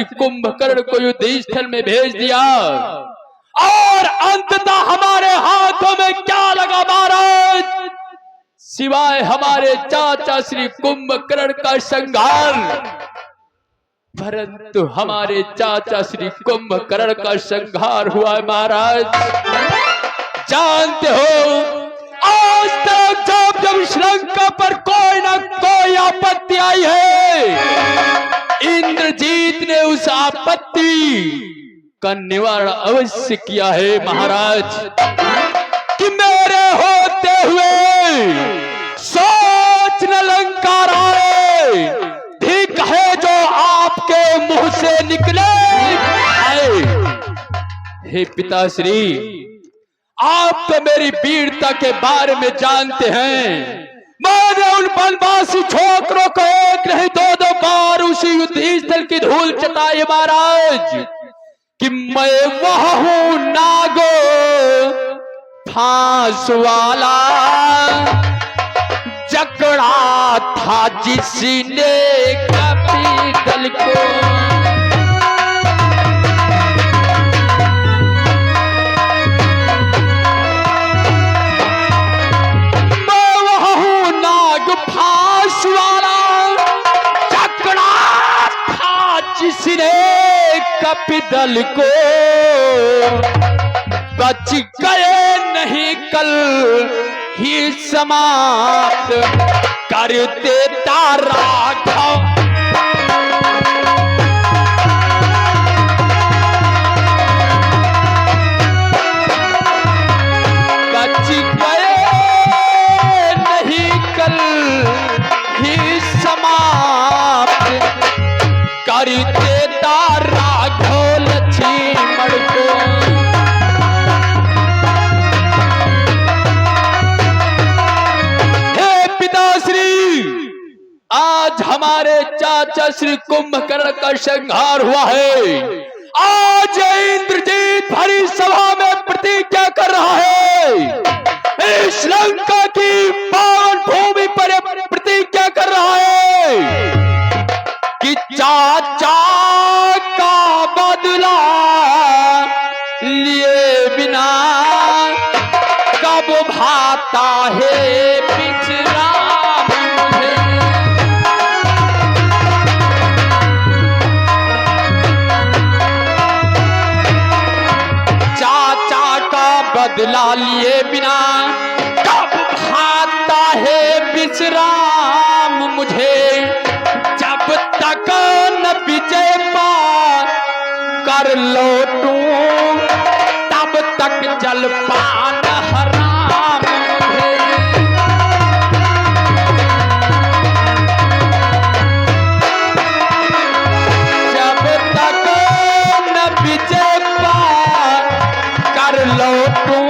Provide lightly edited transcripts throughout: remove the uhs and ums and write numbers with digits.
श्री कुंभकर्ण को युद्ध स्थल में भेज दिया और अंततः हमारे हाथों में क्या लगा महाराज, सिवाय हमारे चाचा श्री कुंभकर्ण का संहार। परंतु हमारे चाचा श्री कुंभकर्ण का संहार हुआ है महाराज। जानते हो आज तक जब श्रीलंका पर कोई ना कोई आपत्ति आई है, इंद्रजीत ने उस आपत्ति का निवारण अवश्य किया है महाराज। कि मेरे होते हुए सोच न लंकार आए, ठीक है जो आपके मुंह से निकले आए। हे पिताश्री, आप तो मेरी वीरता के बारे में जानते हैं। मैंने उन बनवासी छोकरों को एक नहीं दो बार उसी युद्ध स्थल की धूल चटाई महाराज। कि मैं वह हूं नागो फांस वाला, जकड़ा था जिसने कभी दल को। मैं वह हूं नाग फांस वाला, जकड़ा था जिसने कपिदल को। बच गए नहीं कल ही समाप्त कर देता राघव। बच गए नहीं कल ही समाप्त कर देता राघव लक्ष्मण को। हे पिताश्री, आज हमारे चाचा श्री कुंभकर्ण का संहार हुआ है। आज इंद्रजीत भरी सभा में प्रतिज्ञा कर रहा है, इस लंका की पावन भूमि पर प्रतिज्ञा कर रहा है कि चाचा का बदला लिए बिना कब भाता है पिछड़ा मुझे। चाचा का बदला लिए बिना कब भाता है विश्राम मुझे। जब तक न विजय पा कर लौटूं, तब तक जलपान हराम मुझे। जब तक न विजय पा कर लौटूं,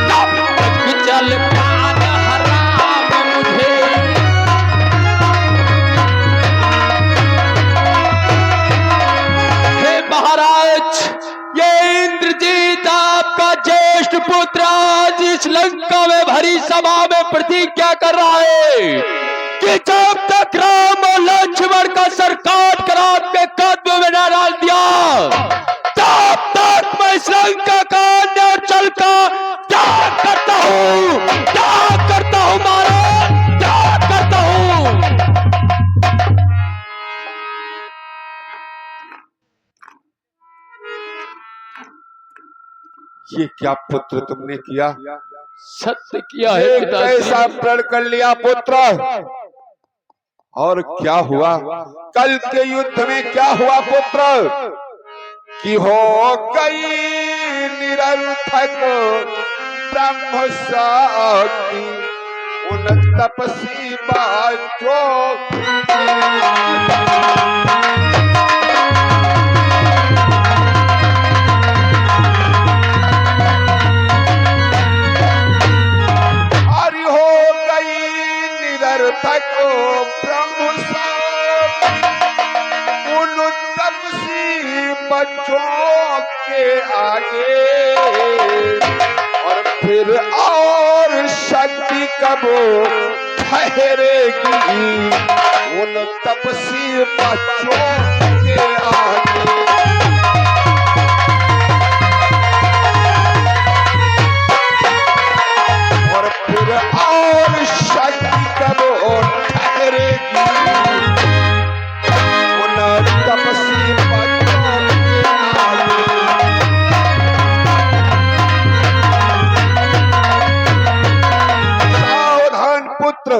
तब तक जलपान हराम मुझे। महाराज, ये इंद्रजीत आपका ज्येष्ठ पुत्र आज इस लंका में भरी सभा में प्रतिज्ञा कर रहा है कि जब तक राम और लक्ष्मण का सर काट कर आपके कदम में न डाल दिया, तब तक मैं इस लंका का अन्य चल का त्याग करता हूं, त्याग करता हूं महाराज, त्याग करता हूं। ये क्या पुत्र तुमने किया? सत्य किया है पिताजी। कैसा प्रण कर लिया पुत्र? और क्या हुआ कल के युद्ध में? क्या हुआ पुत्र? कि हो गई निरर्थक ब्रह्म शक्ति उन तपसी बाजो। निरर्थक ब्रह्म उन तपसी बच्चों के आगे। और फिर और शक्ति कब ठहरेगी उन तपसी बच्चों आगे। और फिर और शक्ति कब ठहरेगी उन तपसी बच्चों के आगे। सावधान पुत्र,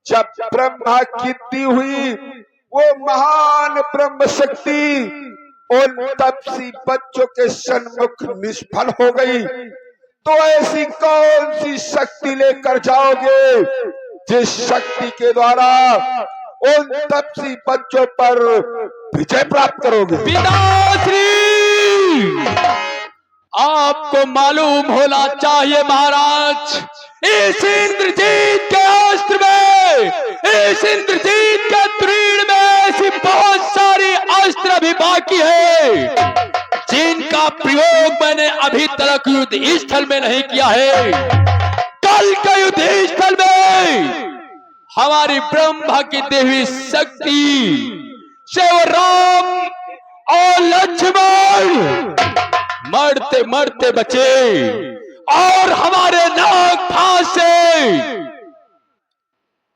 जब ब्रह्मा की दी हुई वो महान ब्रह्म शक्ति उन तपसी बच्चों के सन्मुख निष्फल हो गई, तो ऐसी कौन सी शक्ति लेकर जाओगे जिस शक्ति के द्वारा उन तपसी बच्चों पर विजय प्राप्त करोगे? पिताश्री, आपको मालूम होना चाहिए महाराज, इस इंद्रजीत के अस्त्र में, इस इंद्रजीत के तीर में ऐसी बहुत सारी अस्त्र भी बाकी है जिनका प्रयोग मैंने अभी तक युद्ध स्थल में नहीं किया है। कल के युद्ध स्थल में हमारी ब्रह्मा की देवी शक्ति से वो राम और लक्ष्मण मरते मरते बचे और हमारे नाग फांस से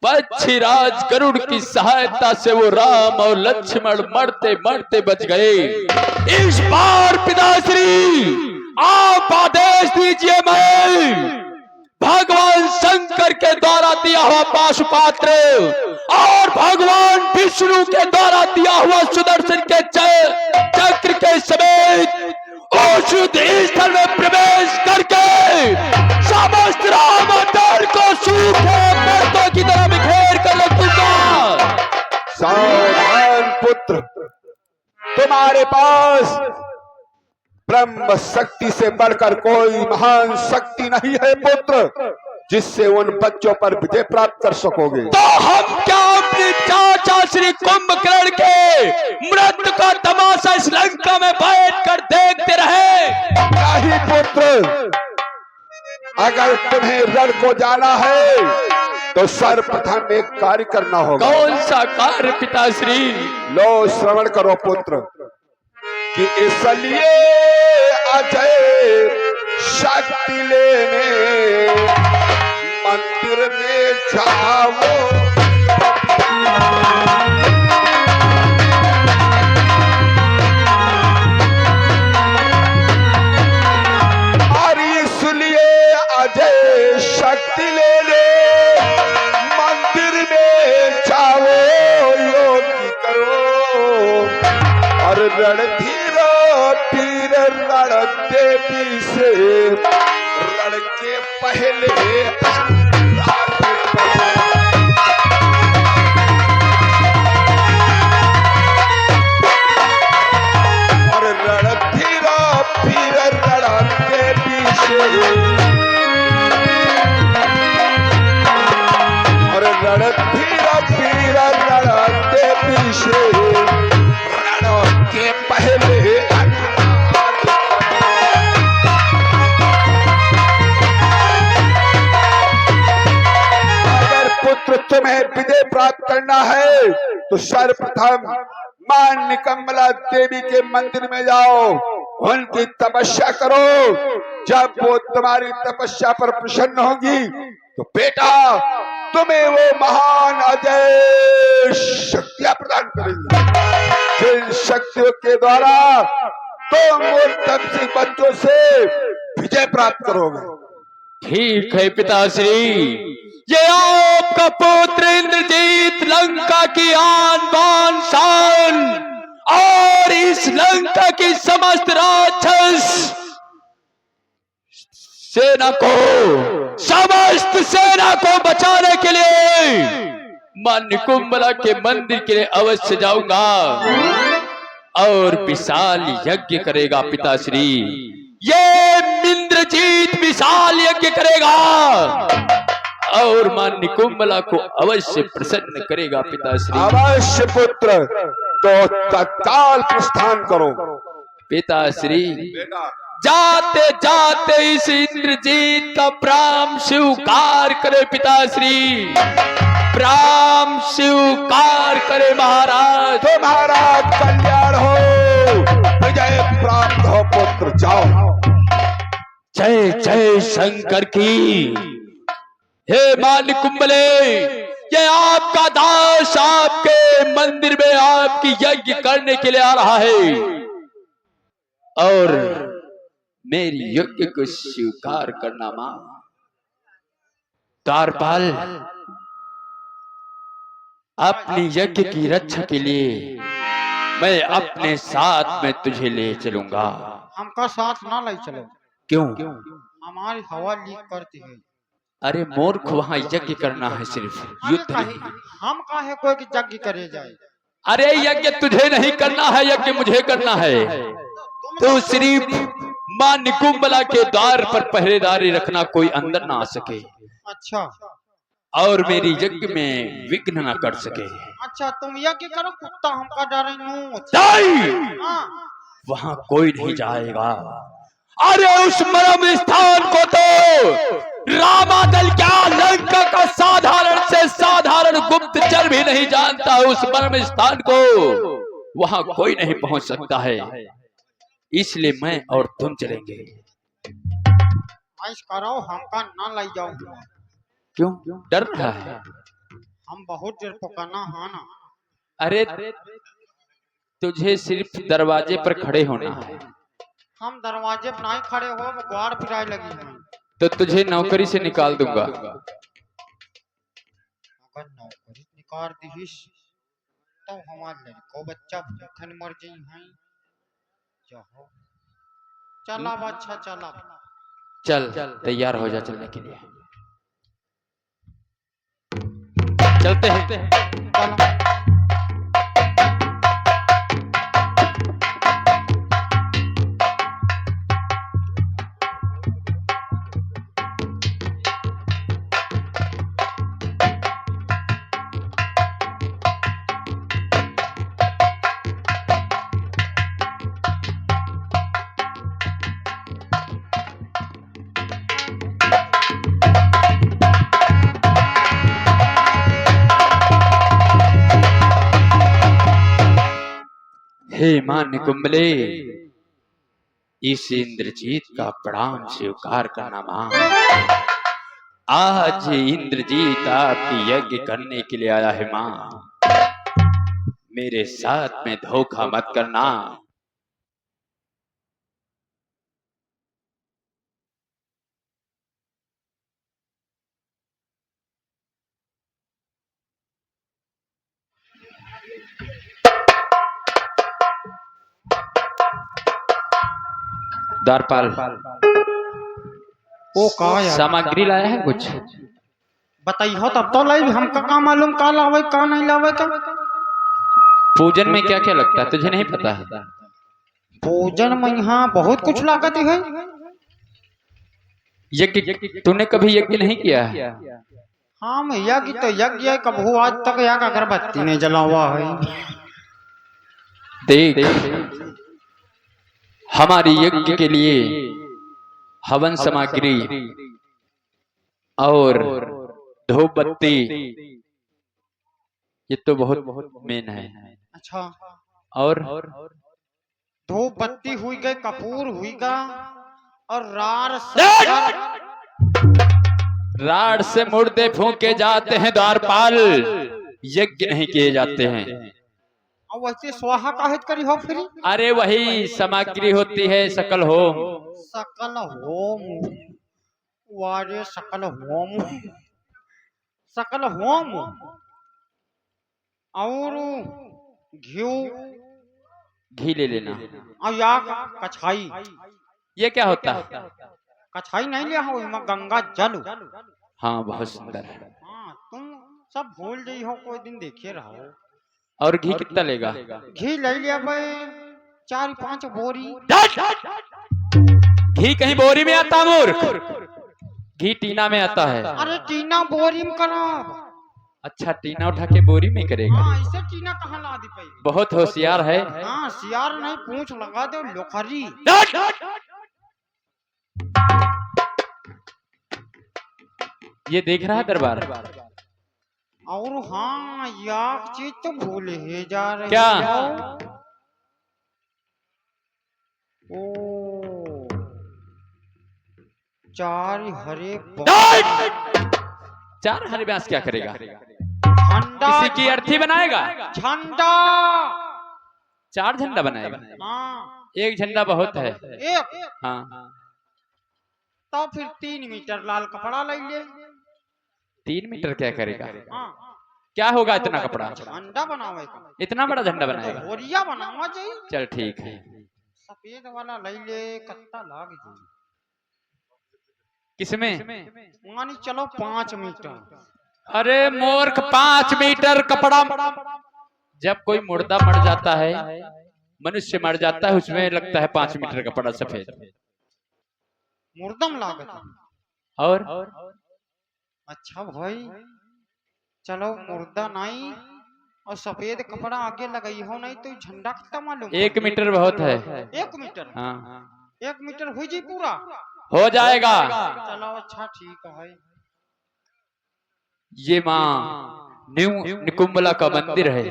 पक्षीराज गरुड़ की सहायता से वो राम और लक्ष्मण मरते मरते बच गए। इस बार पिताश्री आप आदेश दीजिए, मैं भगवान शंकर के द्वारा दिया हुआ पाशुपात्र और भगवान विष्णु के द्वारा दिया हुआ सुदर्शन के चक्र के समेत उस युद्ध स्थल में प्रवेश करके समस्त रामावतार को सूखे मर्दों की तरह बिखेर कर रख दूंगा। सावधान पुत्र, तुम्हारे पास ब्रह्म शक्ति से बढ़कर कोई महान शक्ति नहीं है पुत्र, जिससे उन बच्चों पर विजय प्राप्त कर सकोगे। तो हम क्या अपने चाचा श्री कुंभकर्ण के मृत्यु का तमाशा इस लंका में बैठकर देखते रहे? नहीं पुत्र, अगर तुम्हें रण को जाना है तो सर्वप्रथम एक कार्य करना होगा। कौन सा कार्य पिताश्री? लो श्रवण करो पुत्र, कि इसलिए अजय शक्ति लेने मंदिर में जाओ। और इसलिए अजय शक्ति लेने मंदिर में जाओ, योगी करो और रणधीरो पीर रण देवी से रण के पहले और रणधीरो पीर रण देवी से और रणधीरो पीर रण देवी से रण के पहले पुत्र तुम्हें विजय प्राप्त करना है तो सर्वप्रथम मां निकम्मला देवी के मंदिर में जाओ, उनकी तपस्या करो। जब वो तुम्हारी तपस्या पर प्रसन्न होगी तो बेटा तुम्हें वो महान अजय शक्तियां प्रदान करेंगी, जिन शक्तियों के द्वारा तुम उन तपसी बच्चों से विजय प्राप्त करोगे। ठीक है पिताश्री, ये आपका पुत्र इंद्रजीत लंका की आन बान शान और इस लंका की समस्त राक्षस सेना को, समस्त सेना को बचाने के लिए मां निकुंभला के मंदिर के लिए अवश्य जाऊंगा और विशाल यज्ञ करेगा पिताश्री। ये इंद्रजीत विशाल यज्ञ करेगा और मां निकुंभला को अवश्य प्रसन्न करेगा पिताश्री। अवश्य पुत्र, तो तत्काल प्रस्थान करो। पिताश्री जाते जाते इस इंद्रजीत का प्राण स्वीकार करे पिताश्री। प्राण स्वीकार करे महाराज। तुम्हारा कल्याण हो, विजय प्राप्त हो पुत्र, जाओ। जय जय शंकर की। हे मान कुंभले, ये आपका दास आपके मंदिर में आपकी यज्ञ करने के लिए आ रहा है और मेरी यज्ञ को स्वीकार करना मां। द्वारपाल, अपनी यज्ञ की रक्षा के लिए मैं अपने साथ में तुझे ले चलूंगा। हमका साथ ना ले चलो। क्यों? हमारी हवा लीक करती है। अरे मूर्ख, वहां यज्ञ करना है, सिर्फ युद्ध नहीं। हम काहे कोई की यज्ञ करे जाए। अरे यज्ञ तुझे नहीं करना है, यज्ञ मुझे करना है। तो सिर्फ मां निकुंभला के द्वार पर पहरेदारी रखना, कोई अंदर ना आ सके। अच्छा। और मेरी यज्ञ में विघ्न न कर सके। अच्छा, तुम यज्ञ करो, कुत्ता हमका डरे। वहां कोई नहीं जाएगा। अरे उस मरम स्थान को तो रामादल क्या लंका का साधारण से साधारण गुप्तचर भी नहीं जानता। उस मरम स्थान को वहां कोई नहीं पहुंच सकता है। इसलिए मैं और तुम चलेंगे। ऐसा करो, हमका ना ले जाओ। क्यों? डर रहा है? हम बहुत देर पकाना है ना। अरे तुझे सिर्फ दरवाजे पर खड़े होना है। हम दरवाजे पर नहीं खड़े हो, ग्वार फिराए लगी है। तो तुझे नौकरी से निकाल दूंगा। अगर नौकरी निकाल दीस तो हमारे लड़को बच्चा भूखन मर जाई है। जाओ, चला बच्चा चला। चल तैयार हो जा चलने के लिए। चलते हैं। हे मान्य कुंभले, इस इंद्रजीत का प्रणाम स्वीकार करना मां। आज इंद्रजीत आपकी यज्ञ करने के लिए आया है मां। मेरे साथ में धोखा मत करना। द्वारपाल, ओ कहा यार? सामग्री लाया है कुछ? बताइए तब तो लाई। हमका का मालूम का लावे का नहीं लावे का। पूजन में क्या क्या लगता है तुझे नहीं पता है? पूजन में यहाँ बहुत कुछ लागत है। यज्ञ तूने कभी यज्ञ नहीं किया है? हाँ, मैं यज्ञ तो यज्ञ है, कबू आज तक यहाँ का अगरबत्ती नहीं जला हुआ है। देख, हमारी यज्ञ के लिए हवन सामग्री और धूप बत्ती ये तो बहुत मेन है। अच्छा। और धूप बत्ती हुई गई, कपूर हुई गा और राड से मुर्दे फूके जाते हैं द्वारपाल, यज्ञ नहीं किए जाते हैं। वैसे स्वाहा काहित करी हो फिर? अरे वही सामग्री होती है सकल होम। सकल होम, वारे सकल होम, सकल होम और घी ले लेना। और या कछाई। ये क्या होता है? कछाई नहीं लिया हो, गंगा जल। हाँ, बहुत सुंदर है। हाँ, तुम सब भूल गई हो, कोई दिन देखे रहो। और घी कितना लेगा? घी ले लिया भाई 4-5 बोरी। घी कहीं बोरी में आता मूर्ख? घी टीना में आता है। अरे टीना बोरी में करो। अच्छा, टीना उठा के बोरी में करेगा? हाँ, इसे टीना कहाँ ला दी पाई? बहुत होशियार है। हाँ, सियार नहीं, पूंछ लगा दो लोखरी। ये देख रहा है दरबार? और हाँ, याक चीज तो भूल ही जा रही क्या? हो। ओ, चार हरे चार हरे व्यास क्या करेगा? झंडा, किसी की अर्थी बनाएगा? झंडा। चार झंडा बनाएगा? हाँ, एक झंडा बहुत है। एक। हाँ, तो फिर 3 मीटर लाल कपड़ा ले ले। 3 मीटर क्या करेगा? हाँ, क्या होगा इतना कपड़ा? झंडा बनावे का। इतना बड़ा झंडा तो बनाएगा? होरिया बनावा चाहिए। चल ठीक है। सफेद वाला ले ले, कत्ता लाग जी। किसमें? मानी चलो 5 मीटर। अरे मूर्ख, 5 मीटर कपड़ा? जब कोई मुर्दा मर जाता है, मनुष्य मर जाता है, उसमें लगता है 5 मीटर कपड़ा सफेद। मुर्दम लागत है। और अच्छा भाई, चलो मुर्दा नहीं और सफेद कपड़ा आगे लगाई हो, नहीं तो झंडा कितना मालूम? 1 मीटर बहुत है। 1 मीटर? हाँ, 1 मीटर हुई जी पूरा? हो जाएगा। चलो अच्छा ठीक है। ये माँ न्यू निकुंबला का मंदिर है,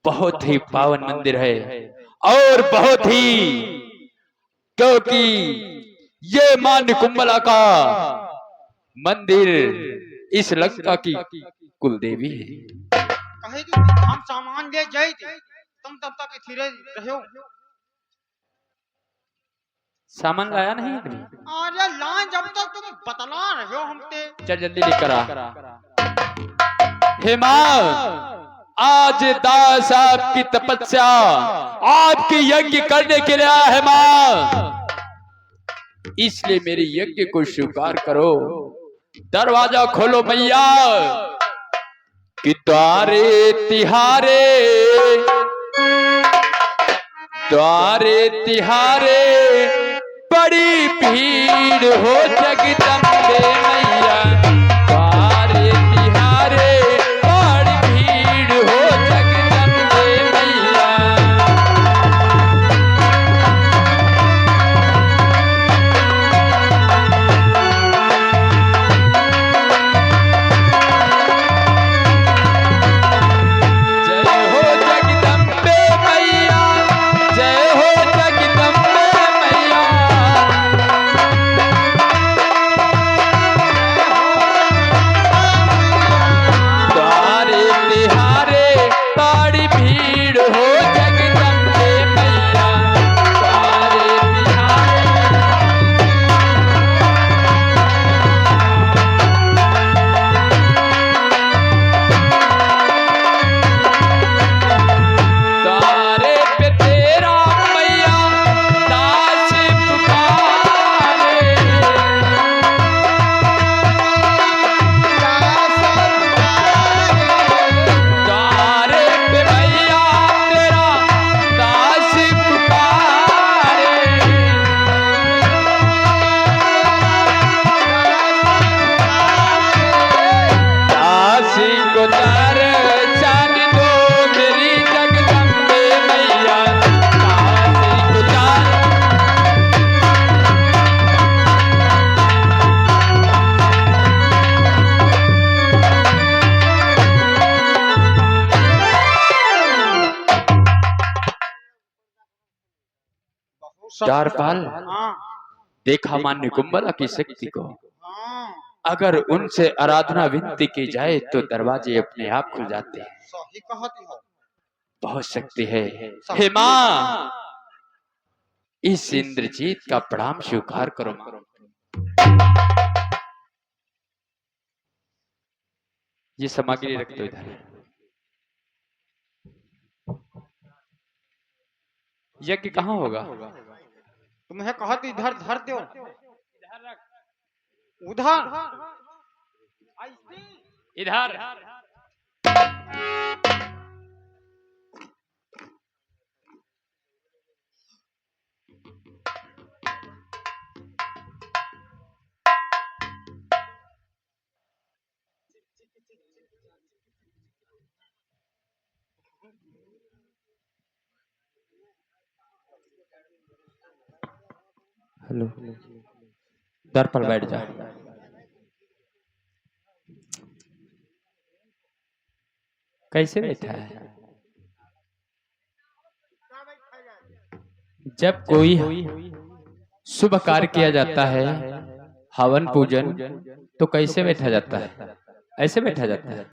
बहुत ही पावन मंदिर है, और बहुत ही, क्योंकि ये माँ निकुंबला का मंदिर इस लंका की कुल देवी है। कहेगी हम सामान ले जाए थे, तुम तब तक थिरे रहो। सामान लाया नहीं अभी? अरे लान, जब तक तुम बतला रहे हो हमसे। चल जल्दी लेकर आ। हे माँ, आज दास आपकी तपस्या, आपकी यज्ञ करने के लिए आया है माँ, इसलिए मेरी यज्ञ को स्वीकार करो। दरवाजा खोलो मैया, कि द्वारे तिहारे, द्वारे तिहारे बड़ी भीड़ हो जगदम्बे मैया, द्वारे तिहारे बड़ी भीड़ हो जगदम्बे मैया। जय हो जगदम्बे मैया, जय हो जगदम्बे मैया। द्वारे तिहारे बड़ी भीड़ हो जगदम्बे मैया, द्वारे तिहारे। द्वारे पे तेरा मैया दास पुकारे, द्वारे पे मैया तेरा दास पुकारे। दासी को दर्शन दो मेरी जगदम्बे मैया, दासी को द्वारपाल, हाँ देखा मां निकुंबला की शक्ति को, हाँ, अगर उनसे आराधना विनती की जाए तो दरवाजे अपने आप खुल जाते हैं। सही कहती हो। बहुत शक्ति है। हे मां, इस इंद्रजीत का प्रणाम स्वीकार करो मां। ये सामग्री रख दो इधर। यज्ञ कहाँ होगा? तुम्हें कहती इधर धर दो, उधर इधर। हेलो, दर पर बैठ जा। कैसे बैठा है? जब कोई शुभ कार्य किया जाता है, हवन पूजन, तो कैसे बैठा जाता है? ऐसे बैठा जाता है।